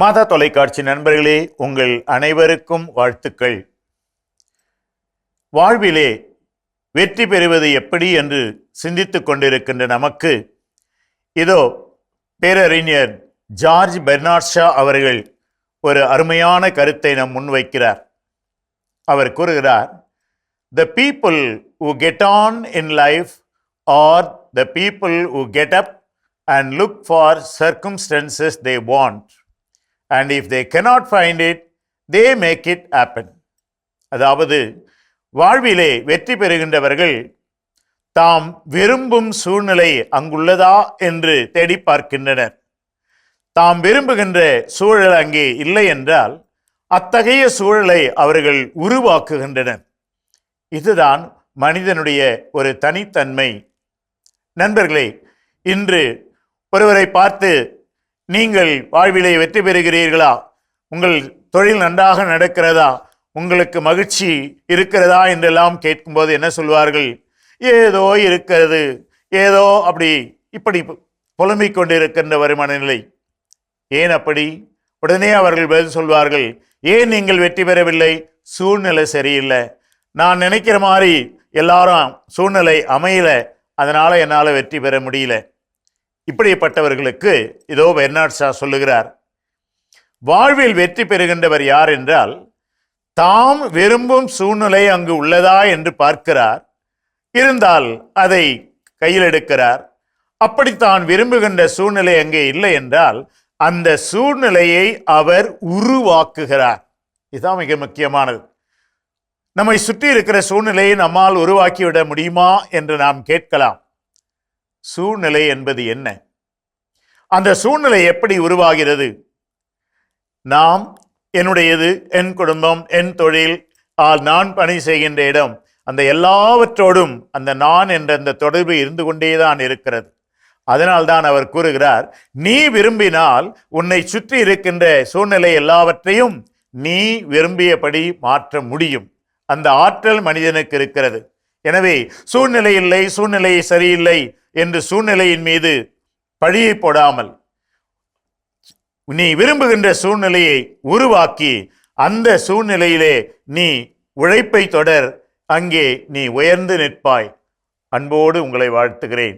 மாதா தொலைக்காட்சி நண்பர்களே, உங்கள் அனைவருக்கும் வாழ்த்துக்கள். வாழ்விலே வெற்றி பெறுவது எப்படி என்று சிந்தித்துக் கொண்டிருக்கின்ற நமக்கு இதோ பேரறிஞர் ஜார்ஜ் பெர்னார்ட் ஷா அவர்கள் ஒரு அருமையான கருத்தை நம் முன்வைக்கிறார். அவர் கூறுகிறார், the people who get on in life are the people who get up and look for circumstances they want. And if they cannot find it, they make it happen. அதாவது வாழ்விலே வெற்றி பெறுகின்றவர்கள் தாம் விரும்பும் சூழ்நிலை அங்குள்ளதா என்று தேடி பார்க்கின்றனர். தாம் விரும்புகின்ற சூழல் அங்கே இல்லை என்றால் அத்தகைய சூழலை அவர்கள் உருவாக்குகின்றனர். இதுதான் மனிதனுடைய ஒரு தனித்தன்மை. நண்பர்களே, இன்று ஒருவரை பார்த்து நீங்கள் வாழ்விலே வெற்றி பெறுகிறீர்களா, உங்கள் தொழில் நன்றாக நடக்கிறதா, உங்களுக்கு மகிழ்ச்சி இருக்கிறதா என்றெல்லாம் கேட்கும்போது என்ன சொல்வார்கள்? ஏதோ இருக்கிறது, ஏதோ இப்படி புலம்பிக் கொண்டிருக்கின்ற ஒரு மனநிலை. ஏன் அப்படி? உடனே அவர்கள் பதில் சொல்வார்கள், ஏன் நீங்கள் வெற்றி பெறவில்லை? சூழ்நிலை சரியில்லை, நான் நினைக்கிற மாதிரி எல்லாரும் சூழ்நிலை அமையல, அதனால என்னால் வெற்றி பெற முடியல. இப்படிப்பட்டவர்களுக்கு இதோ பெர்னார்ட் ஷா சொல்லுகிறார், வாழ்வில் வெற்றி பெறுகின்றவர் யார் என்றால் தாம் விரும்பும் சூழ்நிலை அங்கு உள்ளதா என்று பார்க்கிறார், இருந்தால் அதை கையில் எடுக்கிறார். அப்படித்தான் விரும்புகின்ற சூழ்நிலை அங்கே இல்லை என்றால் அந்த சூழ்நிலையை அவர் உருவாக்குகிறார். இதுதான் மிக முக்கியமானது. நம்மை சுற்றி இருக்கிற சூழ்நிலையை நம்மால் உருவாக்கிவிட முடியுமா என்று நாம் கேட்கலாம். சூழ்நிலை என்பது என்ன? அந்த சூழ்நிலை எப்படி உருவாகிறது? நாம், என்னுடையது, என் குடும்பம், என் தொழில், நான் பணி செய்கின்ற இடம், அந்த எல்லாவற்றோடும் அந்த நான் என்ற அந்த தொடர்பு இருந்து கொண்டேதான் இருக்கிறது. அதனால்தான் அவர் கூறுகிறார், நீ விரும்பினால் உன்னை சுற்றி இருக்கின்ற சூழ்நிலை எல்லாவற்றையும் நீ விரும்பியபடி மாற்ற முடியும். அந்த ஆற்றல் மனிதனுக்கு இருக்கிறது. எனவே சூழ்நிலை இல்லை, சூழ்நிலை சரியில்லை என்று சூழ்நிலையின் மீது பழியை போடாமல் நீ விரும்புகின்ற சூழ்நிலையை உருவாக்கி அந்த சூழ்நிலையிலே நீ உழைப்பை தொடர், அங்கே நீ உயர்ந்து நிற்பாய். அன்போடு உங்களை வாழ்த்துகிறேன்.